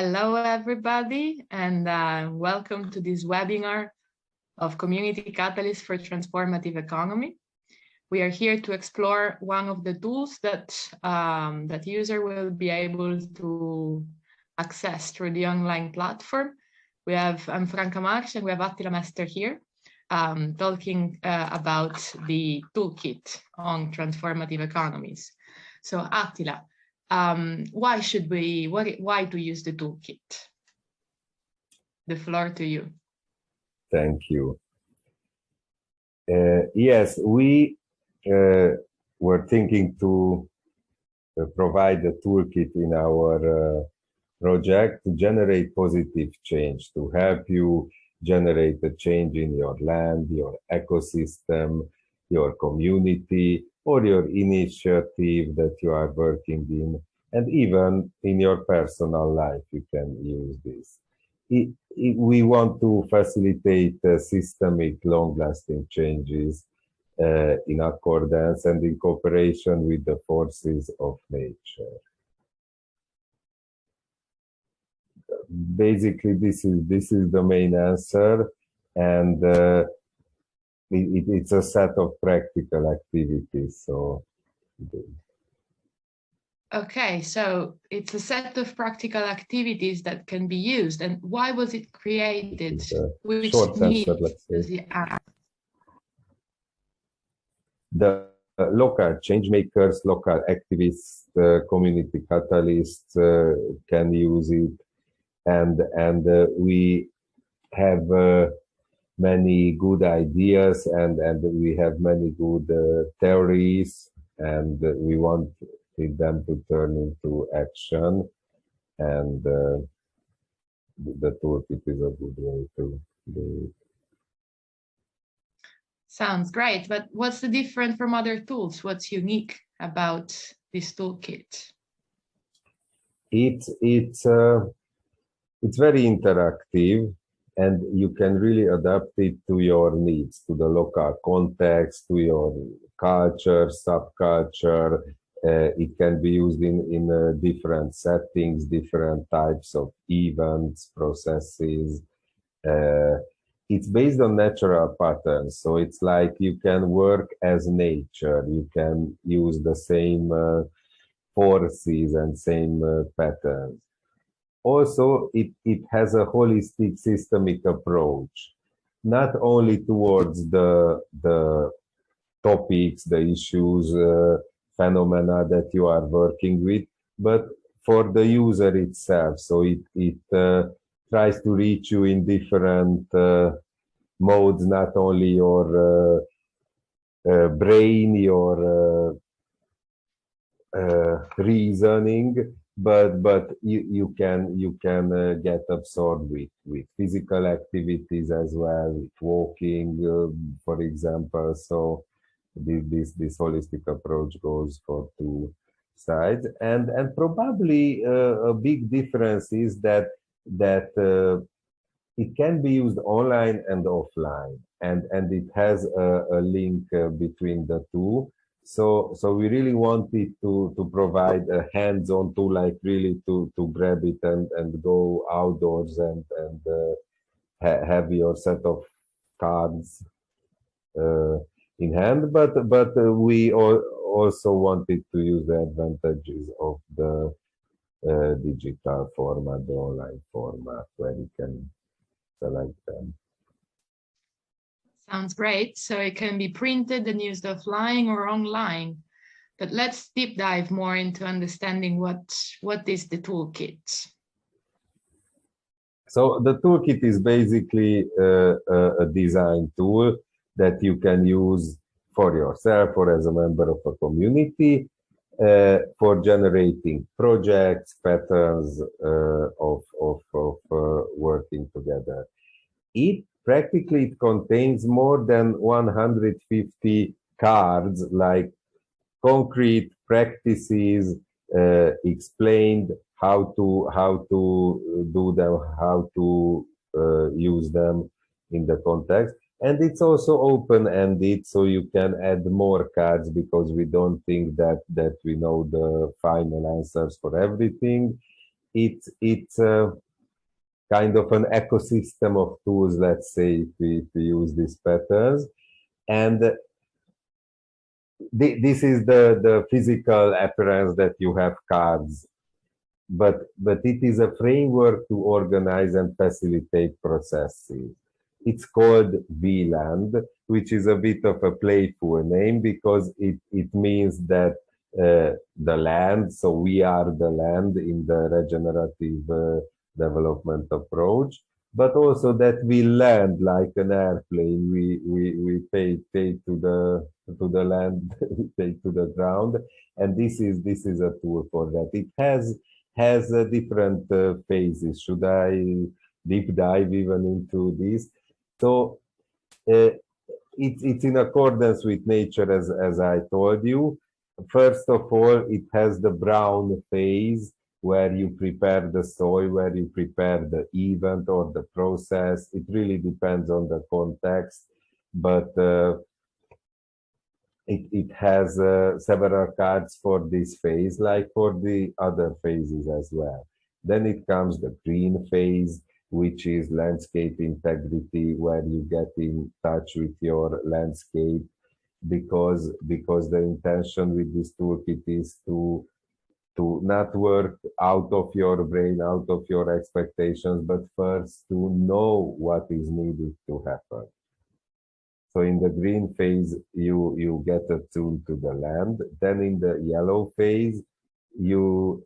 Hello, everybody, and welcome to this webinar of Community Catalyst for Transformative Economy. We are here to explore one of the tools that that user will be able to access through the online platform. I'm Franca March and we have Attila Mester here talking about the toolkit on transformative economies. So Attila, why to use the toolkit? The floor to you. Thank you. Yes, we were thinking to provide a toolkit in our project to generate positive change, to help you generate a change in your land, your ecosystem, your community, or your initiative that you are working in, and even in your personal life, you can use this. We want to facilitate systemic, long-lasting changes in accordance and in cooperation with the forces of nature. Basically, this is the main answer, and it's a set of practical activities. So, okay, so it's a set of practical activities that can be used. And why was it created? Which answer, let's say. The local change makers, local activists, community catalysts can use it, and we have many good ideas and we have many good theories, and we want them to turn into action, and the toolkit is a good way to do it. Sounds great, but what's the difference from other tools? What's unique about this toolkit? It's very interactive, and you can really adapt it to your needs, to the local context, to your culture, subculture. It can be used in different settings, different types of events, processes. It's based on natural patterns, so it's like you can work as nature. You can use the same forces and same patterns. Also, it has a holistic, systemic approach, not only towards the topics, the issues, phenomena that you are working with, but for the user itself. So it tries to reach you in different modes, not only your brain, your reasoning, but you can get absorbed with physical activities as well, with walking, for example. So this holistic approach goes for two sides, and probably a big difference is that it can be used online and offline, and it has a link between the two. So we really wanted to provide a hands-on tool, like really to grab it and go outdoors and have your set of cards in hand, but we also wanted to use the advantages of the digital format, the online format, where you can select them. Sounds great. So it can be printed and used offline or online. But let's deep dive more into understanding what is the toolkit. So the toolkit is basically a design tool that you can use for yourself or as a member of a community for generating projects, patterns of working together. It contains more than 150 cards, like concrete practices explained how to do them, how to use them in the context. And it's also open-ended, so you can add more cards, because we don't think that we know the final answers for everything. it's kind of an ecosystem of tools, let's say, if we use these patterns. And this is the physical appearance that you have cards, but it is a framework to organize and facilitate processes. It's called VLAND, which is a bit of a playful name because it means that the land, so we are the land in the regenerative development approach, but also that we land like an airplane. We pay to the land, we pay to the ground, and this is a tool for that. It has different phases. Should I deep dive even into this? So it's in accordance with nature, as I told you. First of all, it has the brown phase where you prepare the soil, where you prepare the event or the process. It really depends on the context, but it has several cards for this phase, like for the other phases as well. Then it comes the green phase, which is landscape integrity, where you get in touch with your landscape, because the intention with this toolkit is to not work out of your brain, out of your expectations, but first to know what is needed to happen. So in the green phase, you get attuned to the land. Then in the yellow phase, you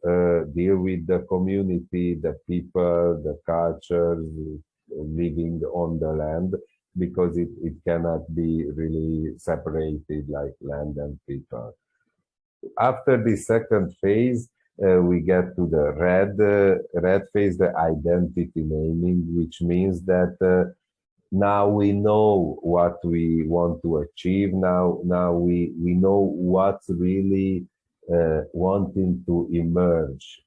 deal with the community, the people, the cultures living on the land, because it cannot be really separated like land and people. After the second phase, we get to the red phase, the identity naming, which means that now we know what we want to achieve. Now we know what's really wanting to emerge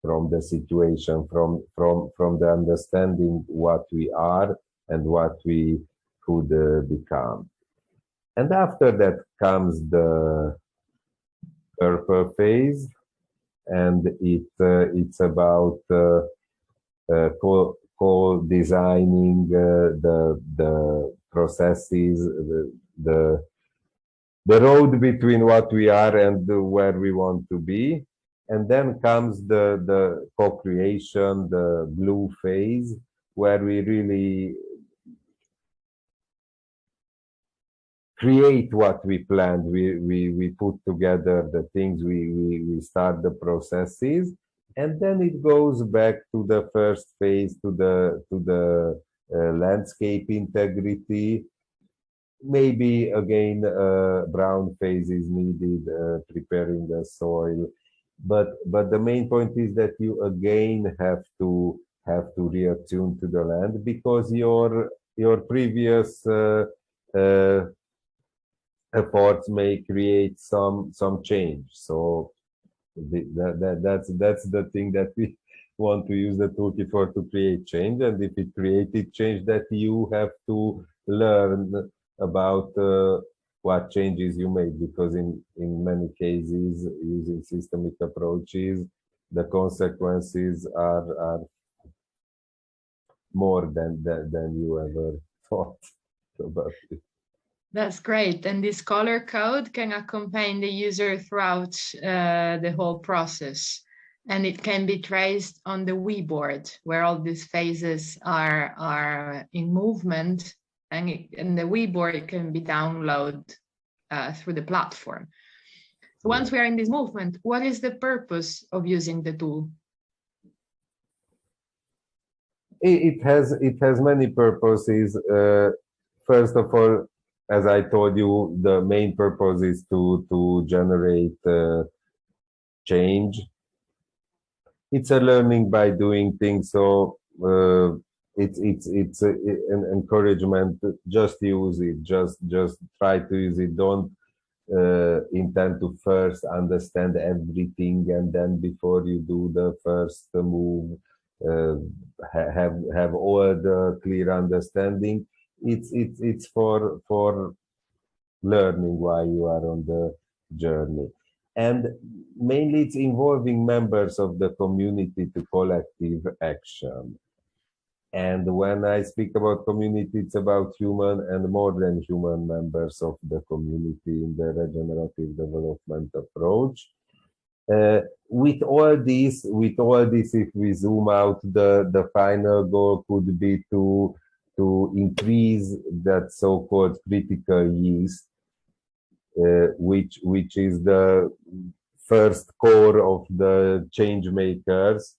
from the situation, from the understanding what we are and what we could become. And after that comes the purple phase, and it's about co-designing the processes, the road between what we are and where we want to be. And then comes the co-creation, the blue phase, where we really create what we planned. We put together the things, we start the processes, and then it goes back to the first phase, to the landscape integrity. Maybe again, brown phase is needed, preparing the soil, but the main point is that you again have to reattune to the land, because your previous efforts may create some change. So that's the thing that we want to use the toolkit for, to create change. And if it created change, that you have to learn about what changes you made, because in many cases, using systemic approaches, the consequences are more than you ever thought about it. That's great. And this color code can accompany the user throughout the whole process. And it can be traced on the Wii board, where all these phases are in movement. And the Wii board can be downloaded through the platform. So once we are in this movement, what is the purpose of using the tool? It has many purposes. First of all, as I told you, the main purpose is to generate change. It's a learning by doing things, so it's an encouragement. Just use it. Just try to use it. Don't intend to first understand everything, and then before you do the first move, have all the clear understanding. It's for learning while you are on the journey. And mainly it's involving members of the community to collective action. And when I speak about community, it's about human and more than human members of the community in the regenerative development approach. With all this, if we zoom out, the final goal could be to increase that so-called critical yeast, which is the first core of the change makers,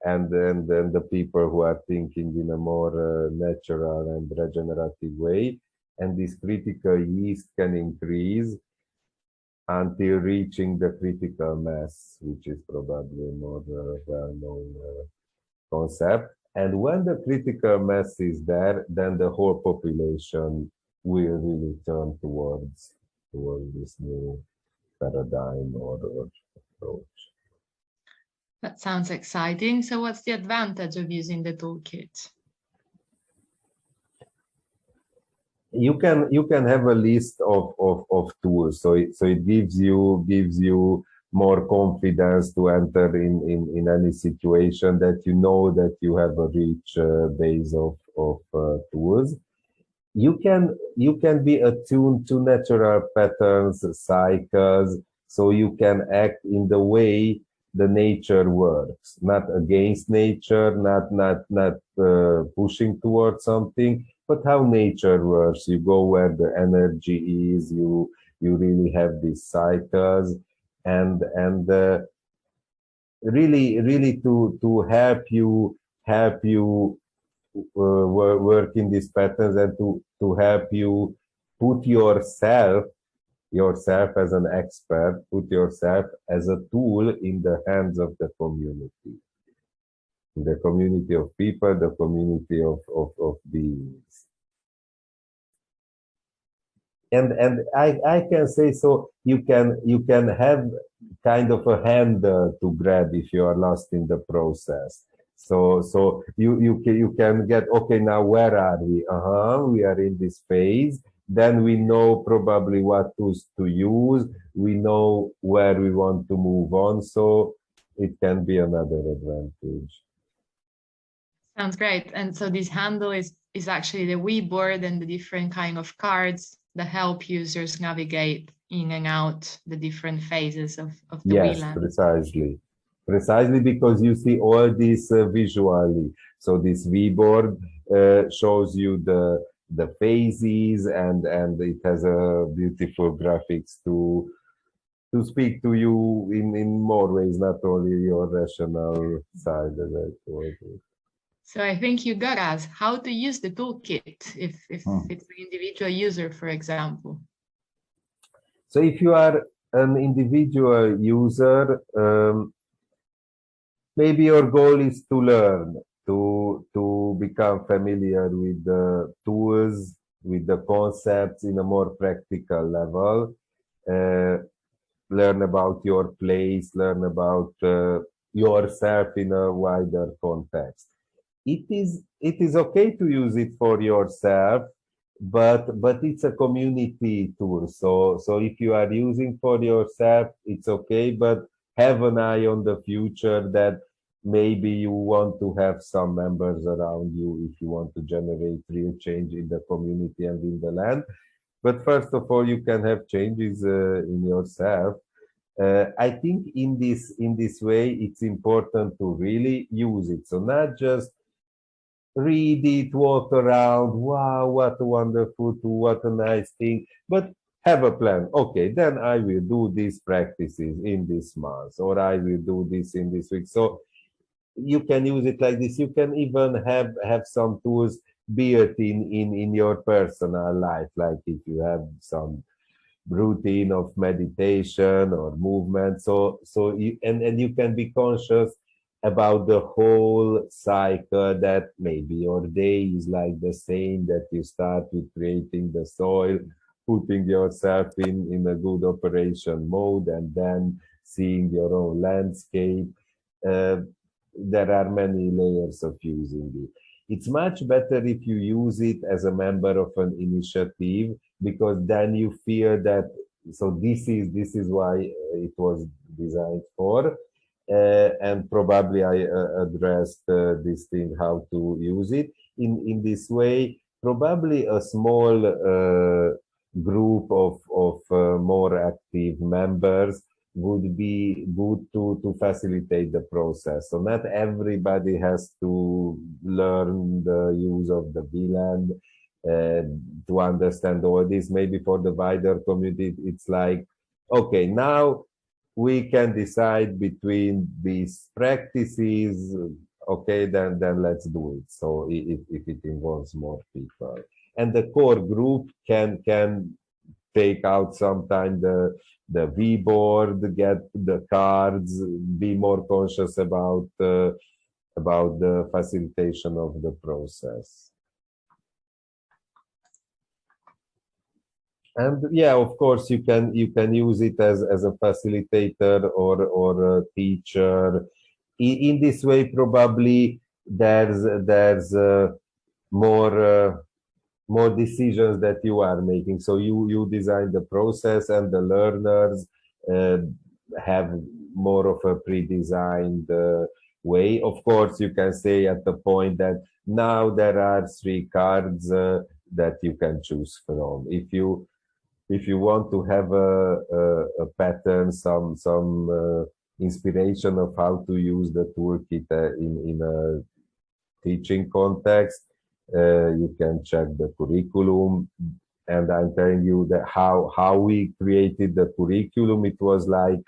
and then the people who are thinking in a more natural and regenerative way. And this critical yeast can increase until reaching the critical mass, which is probably a more well-known concept. And when the critical mass is there, then the whole population will really turn towards this new paradigm or approach. That sounds exciting. So what's the advantage of using the toolkit? You can have a list of tools, so it gives you more confidence to enter in any situation, that you know that you have a rich base of tools. You can be attuned to natural patterns, cycles, so you can act in the way the nature works, not against nature, not pushing towards something, but how nature works. You go where the energy is. You really have these cycles, and really to help you work in these patterns, and to help you put yourself as an expert, put yourself as a tool in the hands of the community of people, the community of beings. And I can say, so you can have kind of a hand to grab if you are lost in the process. So you can get, okay, now where are we? We are in this phase. Then we know probably what tools to use. We know where we want to move on. So it can be another advantage. Sounds great. And so this handle is actually the Wii board and the different kind of cards that help users navigate in and out the different phases of the Yes, Wii land. precisely because you see all this visually. So this Wii board shows you the phases, and it has a beautiful graphics to speak to you in more ways, not only your rational side, as I told you. So I think you got us how to use the toolkit if it's an individual user, for example. So if you are an individual user, maybe your goal is to learn, to become familiar with the tools, with the concepts in a more practical level. Learn about your place, learn about yourself in a wider context. It is okay to use it for yourself, but it's a community tool. So if you are using for yourself, it's okay, but have an eye on the future, that maybe you want to have some members around you if you want to generate real change in the community and in the land. But first of all, you can have changes in yourself. I think in this way, it's important to really use it. So not just read it, walk around, wow, what a wonderful tool, what a nice thing, but have a plan. Okay, then I will do these practices in this month, or I will do this in this week. So you can use it like this. You can even have some tools built in your personal life, like if you have some routine of meditation or movement. So you you can be conscious about the whole cycle, that maybe your day is like the same, that you start with creating the soil, putting yourself in a good operation mode, and then seeing your own landscape. There are many layers of using it. It's much better if you use it as a member of an initiative, because then you feel that so this is why it was designed for. And probably I addressed this thing, how to use it. In this way, probably a small group of more active members would be good to facilitate the process. So not everybody has to learn the use of the VLAN to understand all this. Maybe for the wider community, it's like, okay, now we can decide between these practices. Okay, then let's do it. So if it involves more people, and the core group can take out sometime the V-board, get the cards, be more conscious about the facilitation of the process. And yeah, of course, you can use it as a facilitator or a teacher. In this way, probably there's more decisions that you are making. So you design the process, and the learners have more of a pre-designed way. Of course, you can say at the point that now there are 3 cards that you can choose from. If you want to have a pattern, some inspiration of how to use the toolkit in a teaching context, you can check the curriculum. And I'm telling you that how we created the curriculum. It was like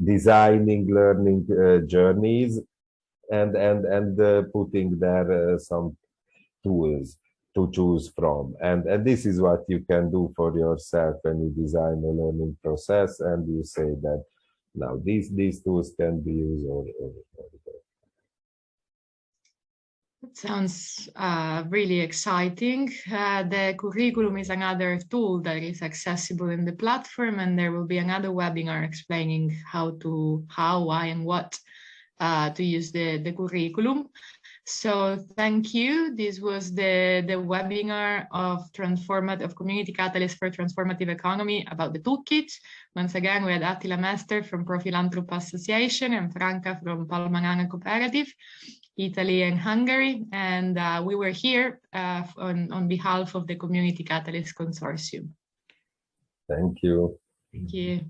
designing learning journeys and putting there some tools to choose from, and this is what you can do for yourself when you design a learning process, and you say that now these tools can be used or It sounds really exciting. The curriculum is another tool that is accessible in the platform, and there will be another webinar explaining how, why, and what to use the curriculum. So thank you. This was the webinar of Community Catalyst for Transformative Economy about the toolkit. Once again, we had Attila Mester from Pro-Philanthrope Association and Franca from Palmanana Cooperative, Italy and Hungary. And we were here on behalf of the Community Catalyst Consortium. Thank you. Thank you.